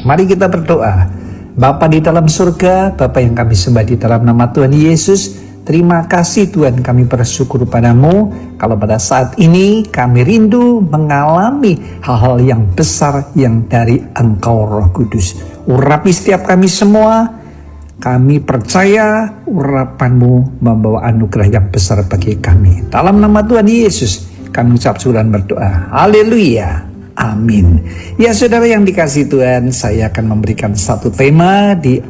Mari kita berdoa. Bapa di dalam surga, Bapa yang kami sembah di dalam nama Tuhan Yesus, terima kasih Tuhan, kami bersyukur padamu kalau pada saat ini kami rindu mengalami hal-hal yang besar yang dari Engkau Roh Kudus. Urapi setiap kami semua, kami percaya urapan-Mu membawa anugerah yang besar bagi kami. Dalam nama Tuhan Yesus kami ucap syukur dan berdoa. Haleluya. Amin. Ya saudara yang dikasihi Tuhan, saya akan memberikan satu tema di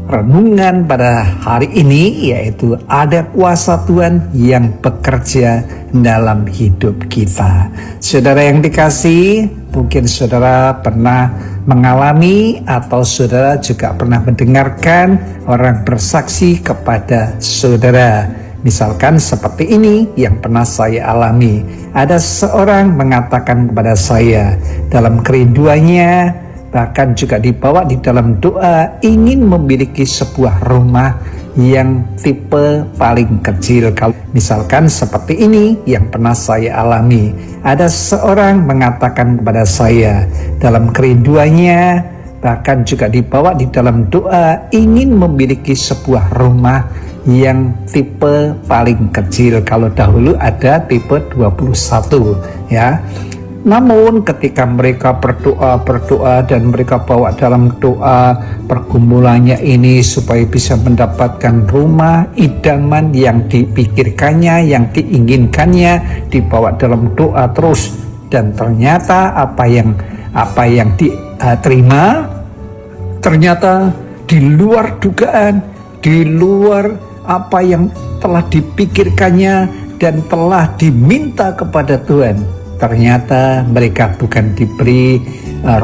renungan pada hari ini, yaitu ada kuasa Tuhan yang bekerja dalam hidup kita. Saudara yang dikasihi, mungkin saudara pernah mengalami atau saudara juga pernah mendengarkan orang bersaksi kepada saudara. Misalkan seperti ini yang pernah saya alami. Ada seseorang mengatakan kepada saya dalam kerinduannya, bahkan juga dibawa di dalam doa, ingin memiliki sebuah rumah yang tipe paling kecil. Kalau misalkan seperti ini yang pernah saya alami. Ada seseorang mengatakan kepada saya dalam kerinduannya, bahkan juga dibawa di dalam doa, ingin memiliki sebuah rumah yang tipe paling kecil. Kalau dahulu ada tipe 21 ya. Namun ketika mereka berdoa dan mereka bawa dalam doa pergumulannya ini supaya bisa mendapatkan rumah idaman yang dipikirkannya, yang diinginkannya, dibawa dalam doa terus, dan ternyata apa yang diterima ternyata di luar dugaan, di luar apa yang telah dipikirkannya dan telah diminta kepada Tuhan. Ternyata mereka bukan diberi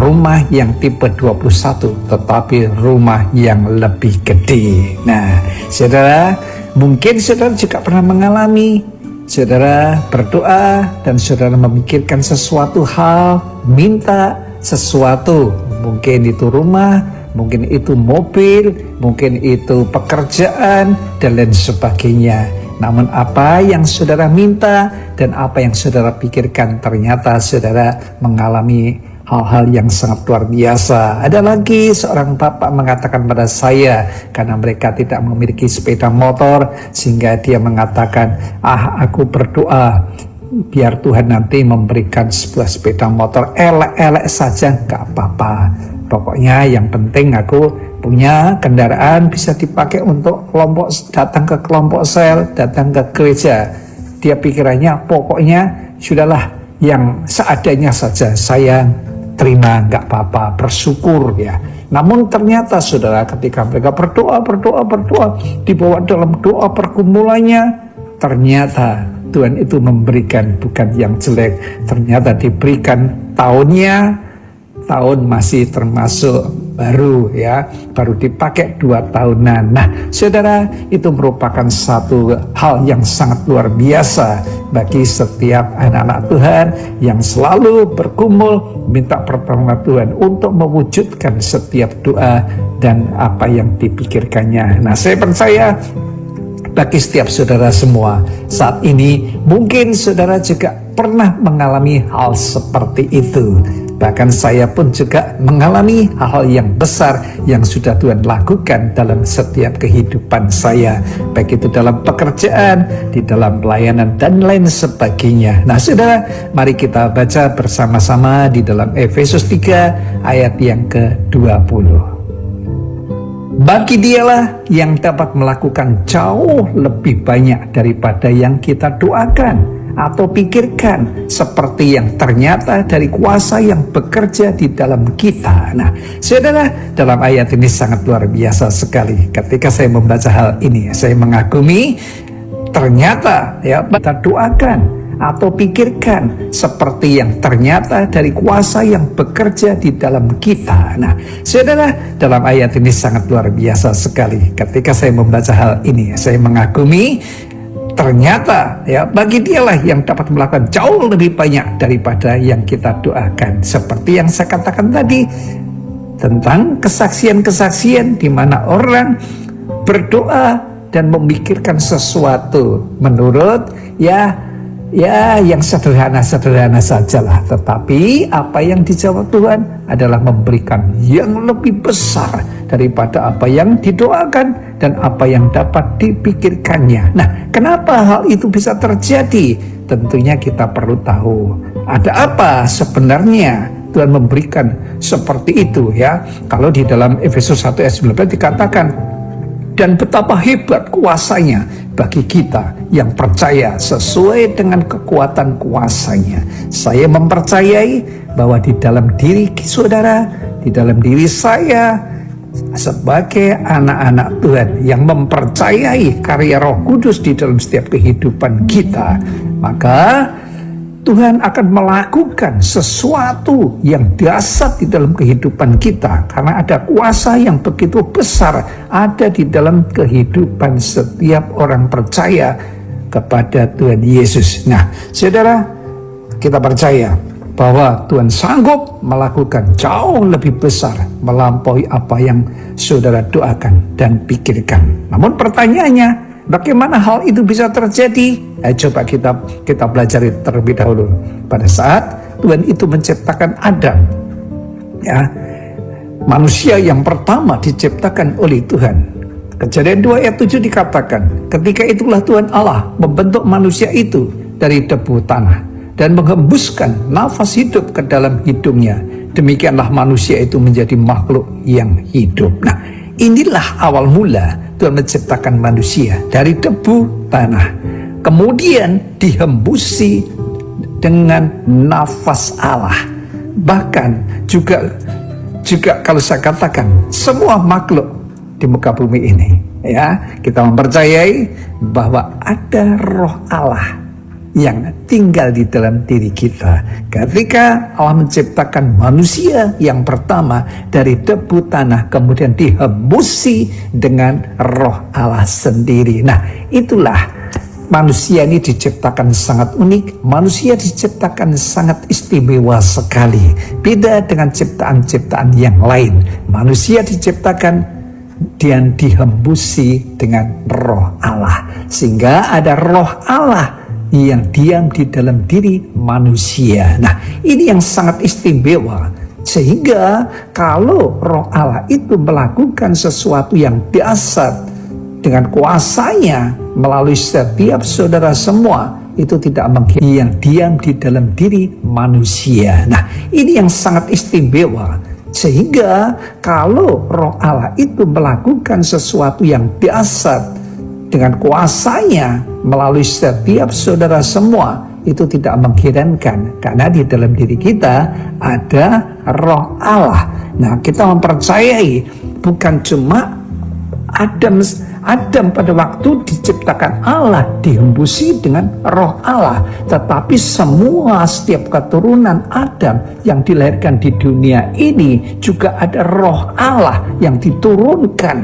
rumah yang tipe 21, tetapi rumah yang lebih gede. Nah, saudara, mungkin saudara juga pernah mengalami, saudara berdoa dan saudara memikirkan sesuatu hal, minta sesuatu, mungkin itu rumah, mungkin itu mobil, mungkin itu pekerjaan, dan lain sebagainya. Namun apa yang saudara minta dan apa yang saudara pikirkan, ternyata saudara mengalami hal-hal yang sangat luar biasa. Ada lagi seorang bapak mengatakan pada saya, karena mereka tidak memiliki sepeda motor, sehingga dia mengatakan, aku berdoa biar Tuhan nanti memberikan sebuah sepeda motor, elek-elek saja gak apa-apa. Pokoknya yang penting aku punya kendaraan bisa dipakai untuk datang ke kelompok sel, datang ke gereja. Dia pikirannya pokoknya sudahlah yang seadanya saja, saya terima, nggak apa-apa, bersyukur ya. Namun ternyata saudara, ketika mereka berdoa, dibawa dalam doa pergumulannya, ternyata Tuhan itu memberikan bukan yang jelek, ternyata diberikan tahun masih termasuk baru ya, baru dipakai 2 tahunan. Nah saudara, itu merupakan satu hal yang sangat luar biasa bagi setiap anak-anak Tuhan yang selalu bergumul minta pertolongan Tuhan untuk mewujudkan setiap doa dan apa yang dipikirkannya. Nah saya percaya bagi setiap saudara semua saat ini, mungkin saudara juga pernah mengalami hal seperti itu. Bahkan saya pun juga mengalami hal-hal yang besar yang sudah Tuhan lakukan dalam setiap kehidupan saya, baik itu dalam pekerjaan, di dalam pelayanan, dan lain sebagainya. Nah saudara, mari kita baca bersama-sama di dalam Efesus 3 ayat yang ke-20. Bagi Dialah yang dapat melakukan jauh lebih banyak daripada yang kita doakan atau pikirkan, seperti yang ternyata dari kuasa yang bekerja di dalam kita. Nah saudara, dalam ayat ini sangat luar biasa sekali. Ketika saya membaca hal ini, saya mengagumi, ternyata ya kita doakan atau pikirkan, seperti yang ternyata dari kuasa yang bekerja di dalam kita. Nah saudara, dalam ayat ini sangat luar biasa sekali. Ketika saya membaca hal ini, saya mengagumi, ternyata ya bagi Dialah yang dapat melakukan jauh lebih banyak daripada yang kita doakan. Seperti yang saya katakan tadi tentang kesaksian-kesaksian di mana orang berdoa dan memikirkan sesuatu menurut ya Ya, yang sederhana-sederhana sajalah. Tetapi apa yang dijawab Tuhan adalah memberikan yang lebih besar daripada apa yang didoakan dan apa yang dapat dipikirkannya. Nah, kenapa hal itu bisa terjadi? Tentunya kita perlu tahu ada apa sebenarnya Tuhan memberikan seperti itu, ya. Kalau di dalam Efesus 1 ayat 19 dikatakan, dan betapa hebat kuasanya bagi kita yang percaya sesuai dengan kekuatan kuasanya. Saya mempercayai bahwa di dalam diri saudara, di dalam diri saya, sebagai anak-anak Tuhan yang mempercayai karya Roh Kudus di dalam setiap kehidupan kita, maka Tuhan akan melakukan sesuatu yang dahsyat di dalam kehidupan kita, karena ada kuasa yang begitu besar ada di dalam kehidupan setiap orang percaya kepada Tuhan Yesus. Nah, saudara, kita percaya bahwa Tuhan sanggup melakukan jauh lebih besar melampaui apa yang saudara doakan dan pikirkan. Namun pertanyaannya, bagaimana hal itu bisa terjadi? Coba kita pelajari terlebih dahulu. Pada saat Tuhan itu menciptakan Adam, ya, manusia yang pertama diciptakan oleh Tuhan. Kejadian 2 ayat 7 dikatakan, ketika itulah Tuhan Allah membentuk manusia itu dari debu tanah dan menghembuskan nafas hidup ke dalam hidungnya. Demikianlah manusia itu menjadi makhluk yang hidup. Nah, inilah awal mula Tuhan menciptakan manusia dari debu tanah, kemudian dihembusi dengan nafas Allah. Bahkan juga kalau saya katakan semua makhluk di muka bumi ini, ya, kita mempercayai bahwa ada Roh Allah yang tinggal di dalam diri kita. Ketika Allah menciptakan manusia yang pertama dari debu tanah, kemudian dihembusi dengan Roh Allah sendiri. Nah, itulah manusia ini diciptakan sangat unik. Manusia diciptakan sangat istimewa sekali, beda dengan ciptaan-ciptaan yang lain. Manusia diciptakan dan dihembusi dengan Roh Allah, sehingga ada Roh Allah yang diam di dalam diri manusia. Nah, ini yang sangat istimewa, sehingga kalau Roh Allah itu melakukan sesuatu yang dahsyat dengan kuasanya melalui setiap saudara semua, itu tidak mungkin yang diam di dalam diri manusia. Nah, ini yang sangat istimewa, sehingga kalau Roh Allah itu melakukan sesuatu yang dahsyat dengan kuasanya melalui setiap saudara semua, itu tidak mengherankan, karena di dalam diri kita ada Roh Allah. Nah, kita mempercayai bukan cuma Adam pada waktu diciptakan Allah dihembusi dengan Roh Allah, tetapi setiap keturunan Adam yang dilahirkan di dunia ini juga ada Roh Allah yang diturunkan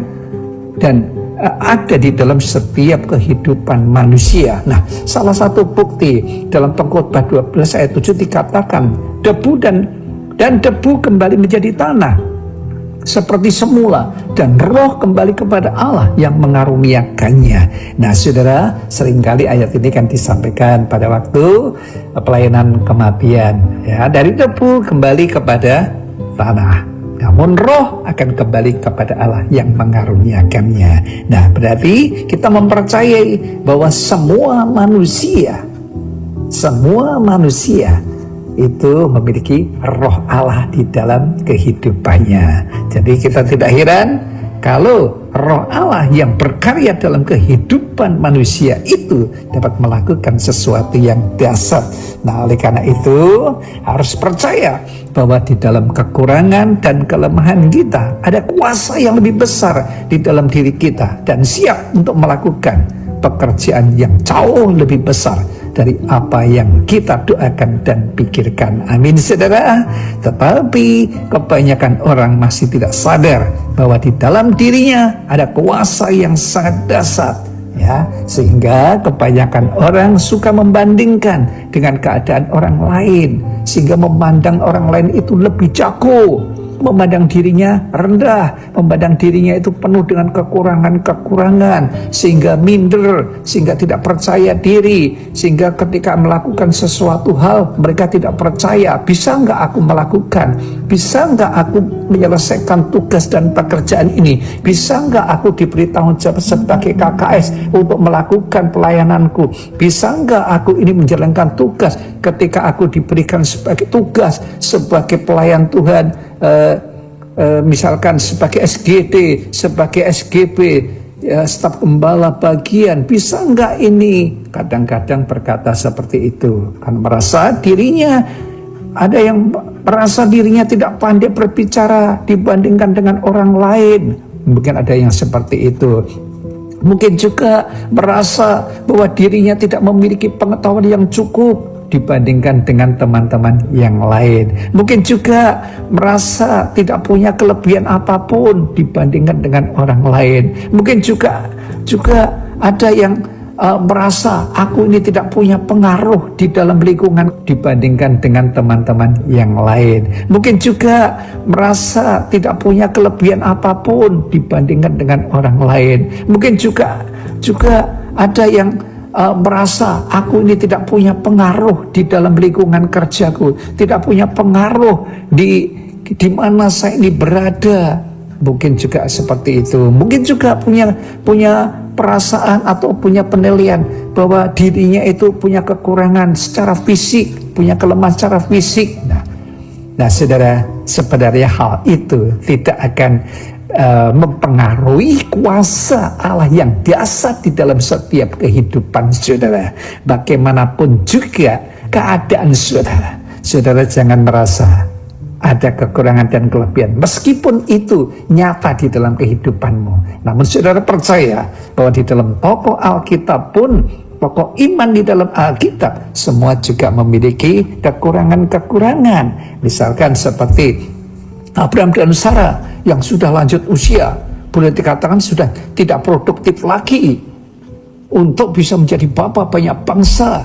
dan ada di dalam setiap kehidupan manusia. Nah, salah satu bukti dalam Pengkhotbah 12 ayat 7 dikatakan, debu dan debu kembali menjadi tanah seperti semula, dan roh kembali kepada Allah yang mengaruniakannya. Nah, saudara, seringkali ayat ini kan disampaikan pada waktu pelayanan kematian, ya, dari debu kembali kepada tanah, namun roh akan kembali kepada Allah yang mengaruniakannya. Nah, berarti kita mempercayai bahwa semua manusia itu memiliki Roh Allah di dalam kehidupannya. Jadi kita tidak heran kalau Roh Allah yang berkarya dalam kehidupan manusia itu dapat melakukan sesuatu yang dahsyat. Nah, oleh karena itu harus percaya bahwa di dalam kekurangan dan kelemahan kita ada kuasa yang lebih besar di dalam diri kita, dan siap untuk melakukan pekerjaan yang jauh lebih besar dari apa yang kita doakan dan pikirkan. Amin, saudara. Tetapi kebanyakan orang masih tidak sadar bahwa di dalam dirinya ada kuasa yang sangat dahsyat, ya, sehingga kebanyakan orang suka membandingkan dengan keadaan orang lain, sehingga memandang orang lain itu lebih jago, memandang dirinya rendah, memandang dirinya itu penuh dengan kekurangan-kekurangan, sehingga minder, sehingga tidak percaya diri, sehingga ketika melakukan sesuatu hal mereka tidak percaya, bisa nggak aku melakukan, bisa nggak aku menyelesaikan tugas dan pekerjaan ini, bisa nggak aku diberi tanggung jawab sebagai KKS untuk melakukan pelayananku, bisa nggak aku ini menjalankan tugas ketika aku diberikan sebagai tugas sebagai pelayan Tuhan, misalkan sebagai SGD, sebagai SGP, staf gembala bagian, bisa nggak ini? Kadang-kadang berkata seperti itu, kan merasa dirinya, ada yang merasa dirinya tidak pandai berbicara dibandingkan dengan orang lain, mungkin ada yang seperti itu. Mungkin juga merasa bahwa dirinya tidak memiliki pengetahuan yang cukup dibandingkan dengan teman-teman yang lain. Mungkin juga merasa tidak punya kelebihan apapun dibandingkan dengan orang lain. Mungkin juga ada yang merasa aku ini tidak punya pengaruh di dalam lingkungan dibandingkan dengan teman-teman yang lain. Mungkin juga merasa tidak punya kelebihan apapun dibandingkan dengan orang lain. Mungkin juga ada yang merasa aku ini tidak punya pengaruh di dalam lingkungan kerjaku, tidak punya pengaruh di mana saya ini berada. Mungkin juga seperti itu. Mungkin juga punya perasaan atau punya penilaian bahwa dirinya itu punya kekurangan secara fisik, punya kelemahan secara fisik. Nah saudara, sebenarnya hal itu tidak akan mempengaruhi kuasa Allah yang dahsyat di dalam setiap kehidupan saudara. Bagaimanapun juga keadaan saudara, saudara jangan merasa ada kekurangan dan kelebihan, meskipun itu nyata di dalam kehidupanmu. Namun saudara percaya bahwa di dalam pokok Alkitab pun, pokok iman di dalam Alkitab, semua juga memiliki kekurangan-kekurangan. Misalkan seperti Abraham dan Sarah yang sudah lanjut usia, boleh dikatakan sudah tidak produktif lagi untuk bisa menjadi bapa banyak bangsa,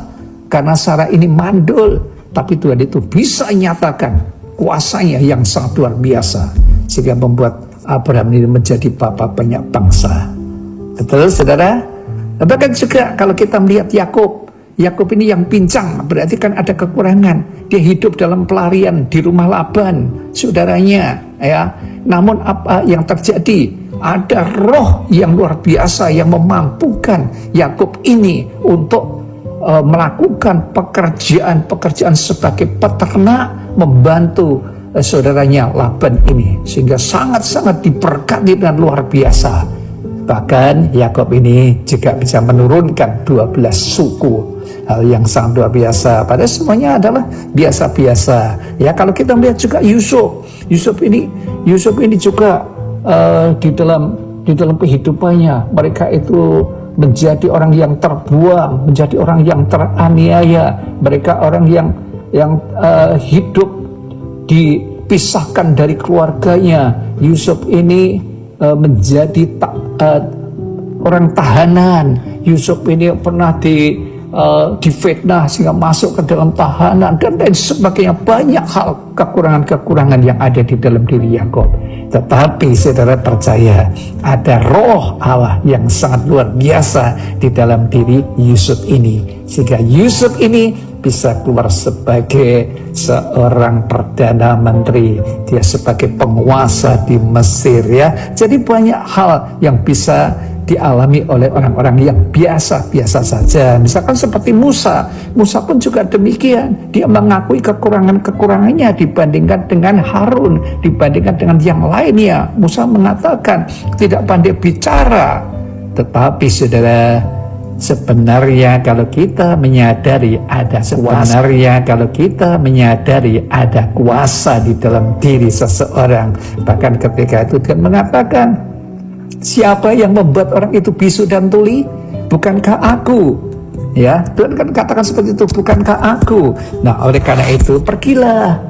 karena Sarah ini mandul. Tapi Tuhan itu bisa nyatakan kuasanya yang sangat luar biasa, sehingga membuat Abraham ini menjadi bapa banyak bangsa. Betul saudara? Bahkan juga kalau kita melihat Yakub ini yang pincang, berarti kan ada kekurangan. Dia hidup dalam pelarian di rumah Laban, saudaranya, ya. Namun apa yang terjadi? Ada roh yang luar biasa yang memampukan Yakub ini untuk melakukan pekerjaan sebagai peternak, membantu saudaranya Laban ini, sehingga sangat-sangat diberkati dengan luar biasa. Bahkan Yakub ini juga bisa menurunkan 12 suku, hal yang sangat luar biasa. Padahal semuanya adalah biasa-biasa. Ya, kalau kita melihat juga Yusuf ini juga di dalam kehidupannya, mereka itu menjadi orang yang terbuang, menjadi orang yang teraniaya. Mereka orang yang hidup dipisahkan dari keluarganya. Yusuf ini menjadi orang tahanan. Yusuf ini pernah difitnah sehingga masuk ke dalam tahanan dan lain sebagainya. Banyak hal kekurangan-kekurangan yang ada di dalam diri Yakub. Tetapi saudara percaya ada roh Allah yang sangat luar biasa di dalam diri Yusuf ini, sehingga Yusuf ini bisa keluar sebagai seorang perdana menteri, dia sebagai penguasa di Mesir, ya. Jadi banyak hal yang bisa dialami oleh orang-orang yang biasa-biasa saja. Misalkan seperti Musa pun juga demikian. Dia mengakui kekurangan-kekurangannya dibandingkan dengan Harun, dibandingkan dengan yang lainnya. Musa mengatakan tidak pandai bicara. Tetapi saudara, sebenarnya kalau kita menyadari ada kuasa di dalam diri seseorang, bahkan ketika itu Tuhan mengatakan, siapa yang membuat orang itu bisu dan tuli? Bukankah aku? Ya, Tuhan kan katakan seperti itu, bukankah aku? Nah, oleh karena itu, pergilah.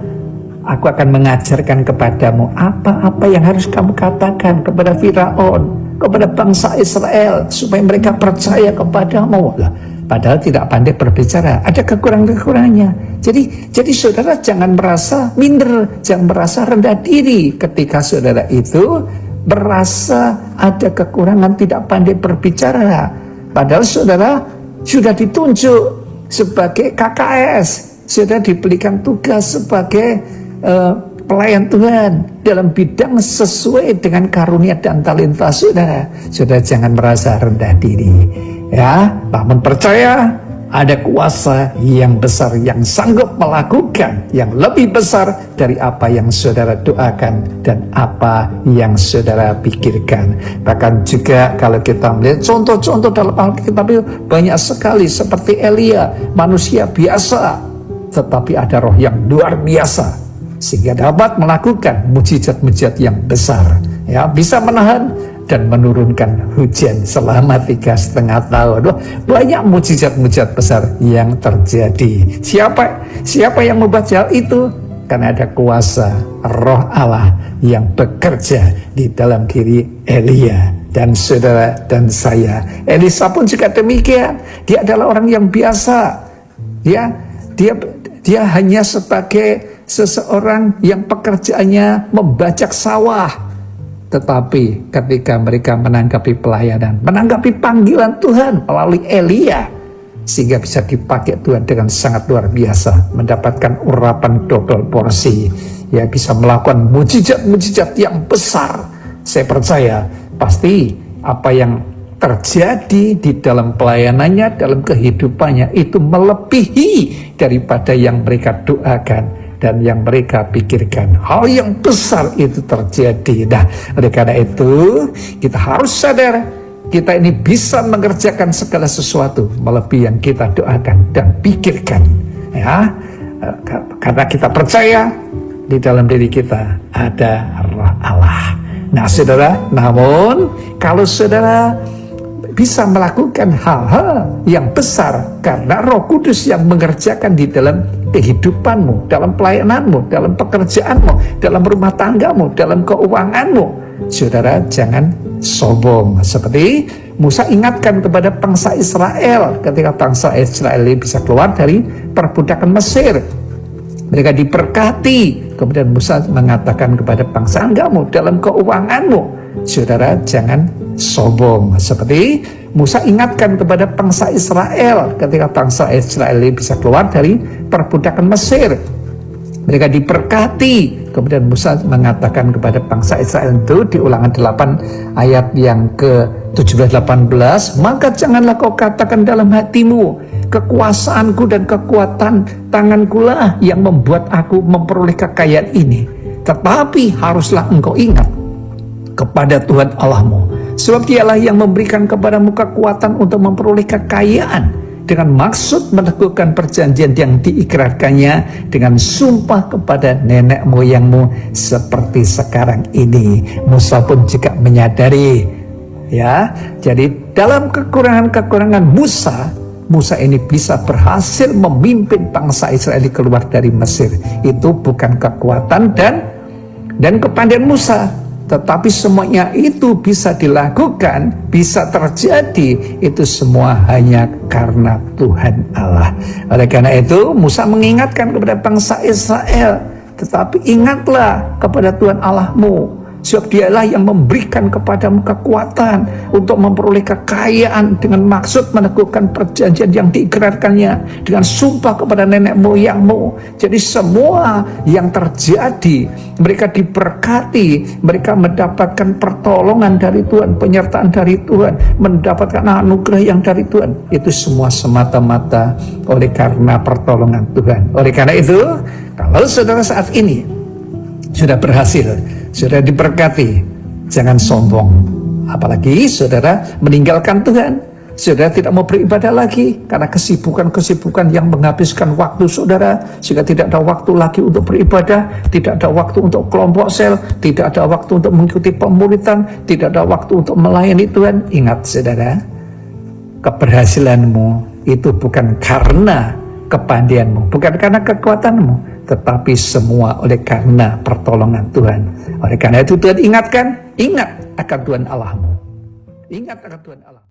Aku akan mengajarkan kepadamu apa-apa yang harus kamu katakan kepada Firaun, kepada bangsa Israel, supaya mereka percaya kepadamu. Lah, padahal tidak pandai berbicara. Ada kekurangan-kekurangannya. Jadi saudara jangan merasa minder, jangan merasa rendah diri ketika saudara itu merasa ada kekurangan, tidak pandai berbicara. Padahal saudara sudah ditunjuk sebagai KKS, sudah diberikan tugas sebagai pelayan Tuhan dalam bidang sesuai dengan karunia dan talenta saudara. Saudara jangan merasa rendah diri, ya, namun percaya ada kuasa yang besar yang sanggup melakukan yang lebih besar dari apa yang saudara doakan dan apa yang saudara pikirkan. Bahkan juga kalau kita melihat contoh-contoh dalam Alkitab itu banyak sekali, seperti Elia, manusia biasa tetapi ada roh yang luar biasa sehingga dapat melakukan mujizat-mujizat yang besar, ya, bisa menahan dan menurunkan hujan selama 3,5 tahun. Banyak mujizat-mujizat besar yang terjadi. Siapa yang membuat hal itu? Karena ada kuasa Roh Allah yang bekerja di dalam diri Elia dan saudara dan saya. Elisa pun juga demikian. Dia adalah orang yang biasa. Dia hanya sebagai seseorang yang pekerjaannya membajak sawah. Tetapi ketika mereka menanggapi pelayanan, menanggapi panggilan Tuhan melalui Elia, sehingga bisa dipakai Tuhan dengan sangat luar biasa, mendapatkan urapan double porsi, ya, bisa melakukan mujizat-mujizat yang besar. Saya percaya pasti apa yang terjadi di dalam pelayanannya, dalam kehidupannya itu melebihi daripada yang mereka doakan dan yang mereka pikirkan. Hal yang besar itu terjadi. Nah, oleh karena itu kita harus sadar, kita ini bisa mengerjakan segala sesuatu melebihi yang kita doakan dan pikirkan, ya, karena kita percaya di dalam diri kita ada Roh Allah. Nah saudara, namun kalau saudara bisa melakukan hal-hal yang besar karena Roh Kudus yang mengerjakan di dalam kehidupanmu, dalam pelayananmu, dalam pekerjaanmu, dalam rumah tanggamu, dalam keuanganmu, saudara jangan sombong. Seperti Musa ingatkan kepada bangsa Israel ketika bangsa Israel ini bisa keluar dari perbudakan Mesir. Mereka diberkati. Kemudian Musa mengatakan kepada bangsa kamu dalam keuanganmu, saudara jangan sombong. Seperti Musa ingatkan kepada bangsa Israel ketika bangsa Israel ini bisa keluar dari perbudakan Mesir. Mereka diberkati. Kemudian Musa mengatakan kepada bangsa Israel itu di Ulangan 8 ayat yang ke-17-18, maka janganlah kau katakan dalam hatimu, kekuasaanku dan kekuatan tanganku lah yang membuat aku memperoleh kekayaan ini. Tetapi haruslah engkau ingat kepada Tuhan Allahmu, sebab dialah yang memberikan kepadamu kekuatan untuk memperoleh kekayaan dengan maksud meneguhkan perjanjian yang diikrarkannya dengan sumpah kepada nenek moyangmu seperti sekarang ini. Musa pun juga menyadari, ya, jadi dalam kekurangan-kekurangan Musa ini bisa berhasil memimpin bangsa Israel keluar dari Mesir. Itu bukan kekuatan dan kepandaian Musa, tetapi semuanya itu bisa dilakukan, bisa terjadi, itu semua hanya karena Tuhan Allah. Oleh karena itu Musa mengingatkan kepada bangsa Israel, tetapi ingatlah kepada Tuhan Allahmu, sebab dialah yang memberikan kepadamu kekuatan untuk memperoleh kekayaan dengan maksud meneguhkan perjanjian yang diikrarkannya dengan sumpah kepada nenek moyangmu. Jadi semua yang terjadi, mereka diberkati, mereka mendapatkan pertolongan dari Tuhan, penyertaan dari Tuhan, mendapatkan anugerah yang dari Tuhan. Itu semua semata-mata oleh karena pertolongan Tuhan. Oleh karena itu, kalau saudara saat ini sudah berhasil, sudah diberkati, jangan sombong. Apalagi saudara meninggalkan Tuhan, saudara tidak mau beribadah lagi karena kesibukan-kesibukan yang menghabiskan waktu saudara, sehingga tidak ada waktu lagi untuk beribadah, tidak ada waktu untuk kelompok sel, tidak ada waktu untuk mengikuti pemuritan, tidak ada waktu untuk melayani Tuhan. Ingat saudara, keberhasilanmu itu bukan karena kepandaianmu, bukan karena kekuatanmu, tetapi semua oleh karena pertolongan Tuhan. Oleh karena itu Tuhan ingatkan, ingat akan Tuhan Allahmu. Ingat akan Tuhan Allah.